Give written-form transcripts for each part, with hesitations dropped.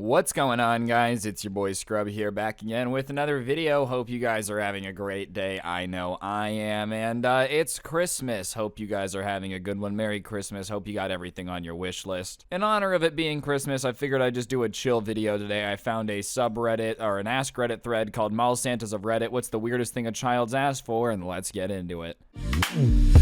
What's going on, guys? It's your boy Scrub here, back again with another video. Hope you guys are having a great day. I know I am, and it's Christmas. Hope you guys are having a good one. Merry Christmas. Hope you got everything on your wish list. In honor of it being Christmas, I figured I'd just do a chill video today. I found a subreddit, or an Ask Reddit thread called Mall Santas of Reddit. What's the weirdest thing a child's asked for? And let's get into it.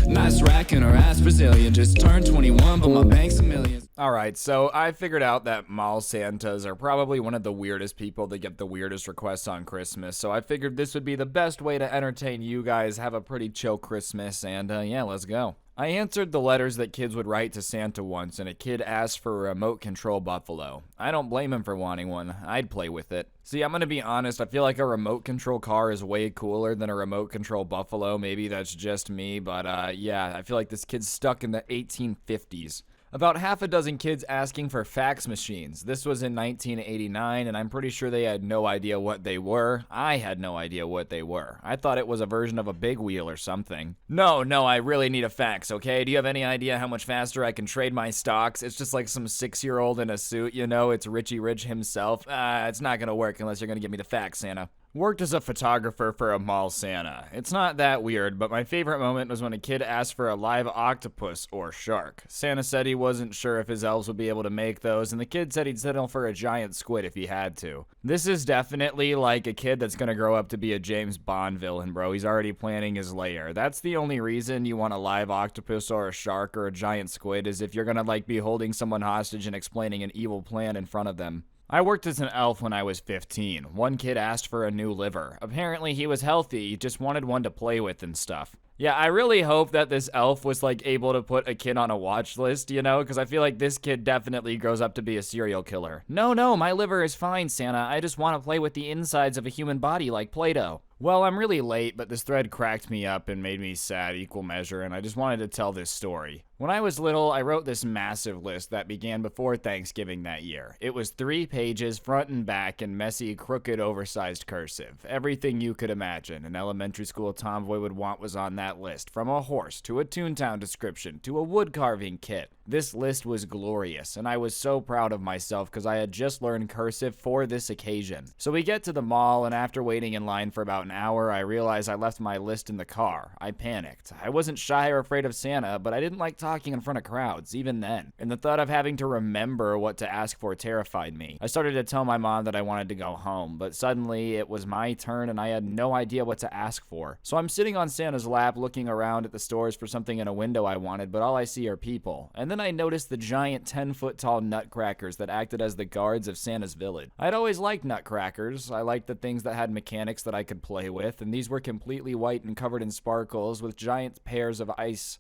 Nice rack in her ass Brazilian. Just turned 21, but my bank's a million. Alright, so I figured out that mall Santas are probably one of the weirdest people that get the weirdest requests on Christmas, so I figured this would be the best way to entertain you guys, have a pretty chill Christmas, and yeah, let's go. I answered the letters that kids would write to Santa once, and a kid asked for a remote control buffalo. I don't blame him for wanting one. I'd play with it. See, I'm gonna be honest, I feel like a remote control car is way cooler than a remote control buffalo. Maybe that's just me, but yeah, I feel like this kid's stuck in the 1850s. About half a dozen kids asking for fax machines. This was in 1989, and I'm pretty sure they had no idea what they were. I had no idea what they were. I thought it was a version of a big wheel or something. No, I really need a fax, okay? Do you have any idea how much faster I can trade my stocks? It's just like some 6-year-old in a suit, you know? It's Richie Rich himself. It's not gonna work unless you're gonna give me the fax, Santa. Worked as a photographer for a mall Santa. It's not that weird, but my favorite moment was when a kid asked for a live octopus or shark. Santa said he wasn't sure if his elves would be able to make those, and the kid said he'd settle for a giant squid if he had to. This is definitely like a kid that's gonna grow up to be a James Bond villain, bro. He's already planning his lair. That's the only reason you want a live octopus or a shark or a giant squid, is if you're gonna like be holding someone hostage and explaining an evil plan in front of them. I worked as an elf when I was 15. One kid asked for a new liver. Apparently he was healthy, he just wanted one to play with and stuff. Yeah, I really hope that this elf was like able to put a kid on a watch list, you know, because I feel like this kid definitely grows up to be a serial killer. No, my liver is fine, Santa. I just want to play with the insides of a human body like Play-Doh. Well, I'm really late, but this thread cracked me up and made me sad equal measure, and I just wanted to tell this story. When I was little, I wrote this massive list that began before Thanksgiving that year. It was 3 pages, front and back, in messy, crooked, oversized cursive. Everything you could imagine an elementary school tomboy would want was on that list, from a horse, to a Toontown description, to a wood carving kit. This list was glorious, and I was so proud of myself because I had just learned cursive for this occasion. So we get to the mall, and after waiting in line for about an hour, I realized I left my list in the car. I panicked. I wasn't shy or afraid of Santa, but I didn't like talking in front of crowds, even then. And the thought of having to remember what to ask for terrified me. I started to tell my mom that I wanted to go home, but suddenly it was my turn and I had no idea what to ask for. So I'm sitting on Santa's lap looking around at the stores for something in a window I wanted, but all I see are people. And then I noticed the giant 10-foot tall nutcrackers that acted as the guards of Santa's village. I'd always liked nutcrackers. I liked the things that had mechanics that I could play with, and these were completely white and covered in sparkles with giant spears of ice,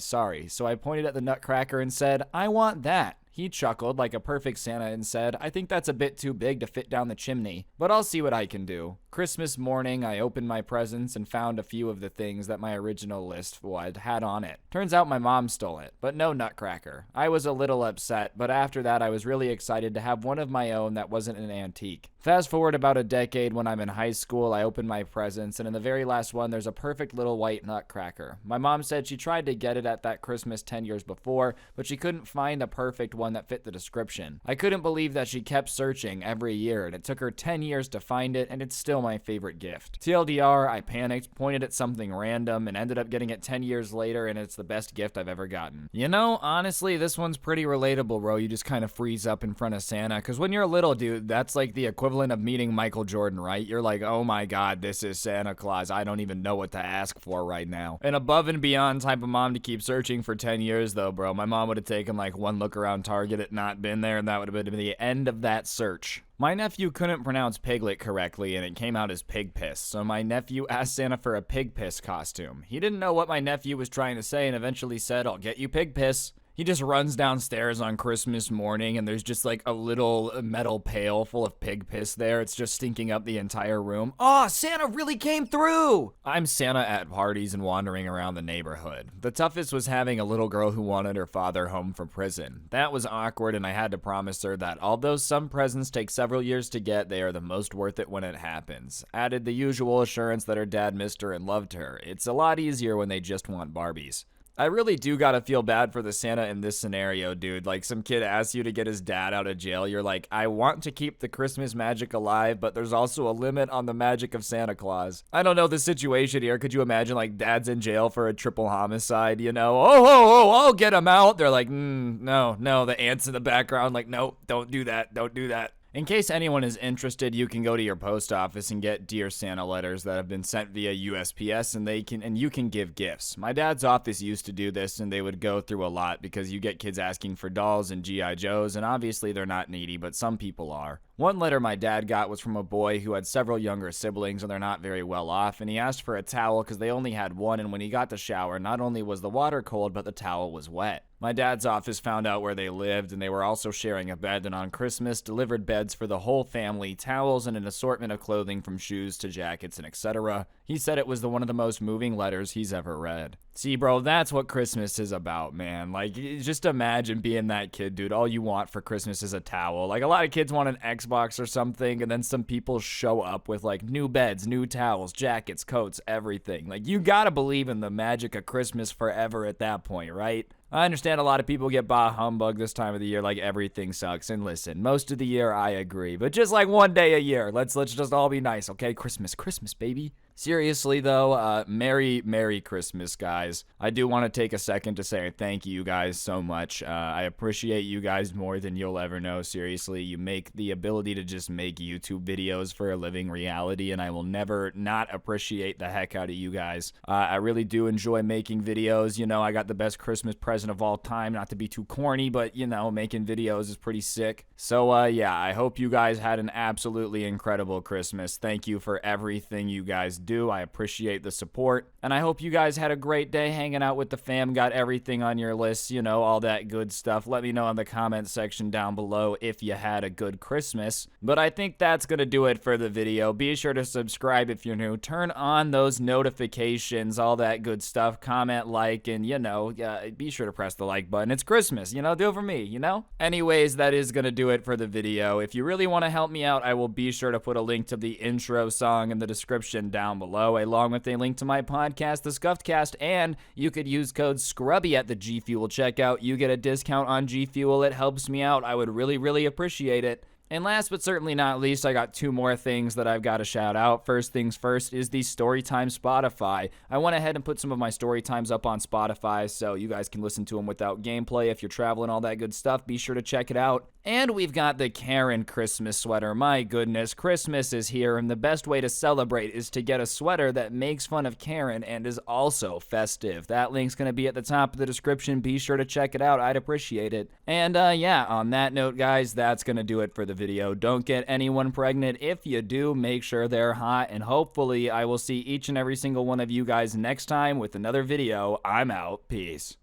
sorry. So I pointed at the nutcracker and said, "I want that." He chuckled like a perfect Santa and said, "I think that's a bit too big to fit down the chimney, but I'll see what I can do." Christmas morning, I opened my presents and found a few of the things that my original list had on it. Turns out my mom stole it, but no nutcracker. I was a little upset, but after that I was really excited to have one of my own that wasn't an antique. Fast forward about a decade, when I'm in high school, I open my presents, and in the very last one there's a perfect little white nutcracker. My mom said she tried to get it at that Christmas 10 years before, but she couldn't find a perfect one that fit the description. I couldn't believe that she kept searching every year, and it took her 10 years to find it, and it's still my favorite gift. TLDR, I panicked, pointed at something random, and ended up getting it 10 years later, and it's the best gift I've ever gotten. You know, honestly, this one's pretty relatable, bro. You just kind of freeze up in front of Santa, because when you're a little dude, that's like the equivalent of meeting Michael Jordan, right? You're like, oh my god, this is Santa Claus. I don't even know what to ask for right now. An above and beyond type of mom to keep searching for 10 years, though, bro. My mom would have taken like one look around Target, it not been there, and that would have been the end of that search. My nephew couldn't pronounce piglet correctly, and it came out as pig piss, so my nephew asked Santa for a pig piss costume. He didn't know what my nephew was trying to say and eventually said, "I'll get you pig piss." He just runs downstairs on Christmas morning, and there's just like a little metal pail full of pig piss there. It's just stinking up the entire room. Oh, Santa really came through! I'm Santa at parties and wandering around the neighborhood. The toughest was having a little girl who wanted her father home from prison. That was awkward, and I had to promise her that although some presents take several years to get, they are the most worth it when it happens. Added the usual assurance that her dad missed her and loved her. It's a lot easier when they just want Barbies. I really do gotta feel bad for the Santa in this scenario, dude. Like, some kid asks you to get his dad out of jail. You're like, I want to keep the Christmas magic alive, but there's also a limit on the magic of Santa Claus. I don't know the situation here. Could you imagine, like, dad's in jail for a triple homicide, you know? Oh, I'll get him out. They're like, no. The ants in the background, like, no, don't do that. Don't do that. In case anyone is interested, you can go to your post office and get Dear Santa letters that have been sent via USPS, and you can give gifts. My dad's office used to do this, and they would go through a lot because you get kids asking for dolls and GI Joes, and obviously they're not needy, but some people are. One letter my dad got was from a boy who had several younger siblings and they're not very well off, and he asked for a towel because they only had one, and when he got the shower, not only was the water cold, but the towel was wet. My dad's office found out where they lived, and they were also sharing a bed, and on Christmas, delivered beds for the whole family, towels, and an assortment of clothing from shoes to jackets and etc. He said it was one of the most moving letters he's ever read. See, bro, that's what Christmas is about, man. Like, just imagine being that kid, dude. All you want for Christmas is a towel. Like, a lot of kids want an Xbox or something, and then some people show up with, like, new beds, new towels, jackets, coats, everything. Like, you gotta believe in the magic of Christmas forever at that point, right? I understand a lot of people get bah humbug this time of the year, like everything sucks. And listen, most of the year I agree, but just like one day a year, let's just all be nice, okay? Christmas, baby. Seriously though, Merry Christmas, guys. I do want to take a second to say thank you guys so much. I appreciate you guys more than you'll ever know. Seriously, you make the ability to just make YouTube videos for a living reality, and I will never not appreciate the heck out of you guys. I really do enjoy making videos. You know, I got the best Christmas present of all time, not to be too corny, but you know, making videos is pretty sick. So yeah, I hope you guys had an absolutely incredible Christmas. Thank you for everything you guys do. I appreciate the support, and I hope you guys had a great day hanging out with the fam, got everything on your list, you know, all that good stuff. Let me know in the comment section down below if you had a good Christmas. But I think that's gonna do it for the video. Be sure to subscribe if you're new, turn on those notifications, all that good stuff, comment, like, and you know, be sure to press the like button. It's Christmas, you know, do it for me, you know? Anyways, that is gonna do it for the video. If you really want to help me out, I will be sure to put a link to the intro song in the description down below, along with a link to my podcast, The Scuffed Cast, and you could use code SCRUBBY at the G Fuel checkout. You get a discount on G Fuel. It helps me out. I would really appreciate it. And last but certainly not least, I got two more things that I've got to shout out. First things first is the Storytime Spotify. I went ahead and put some of my story times up on Spotify so you guys can listen to them without gameplay. If you're traveling, all that good stuff, be sure to check it out. And we've got the Karen Christmas sweater. My goodness, Christmas is here, and the best way to celebrate is to get a sweater that makes fun of Karen and is also festive. That link's going to be at the top of the description. Be sure to check it out. I'd appreciate it. And yeah, on that note, guys, that's going to do it for the video. Don't get anyone pregnant. If you do, make sure they're hot, and hopefully I will see each and every single one of you guys next time with another video. I'm out. Peace.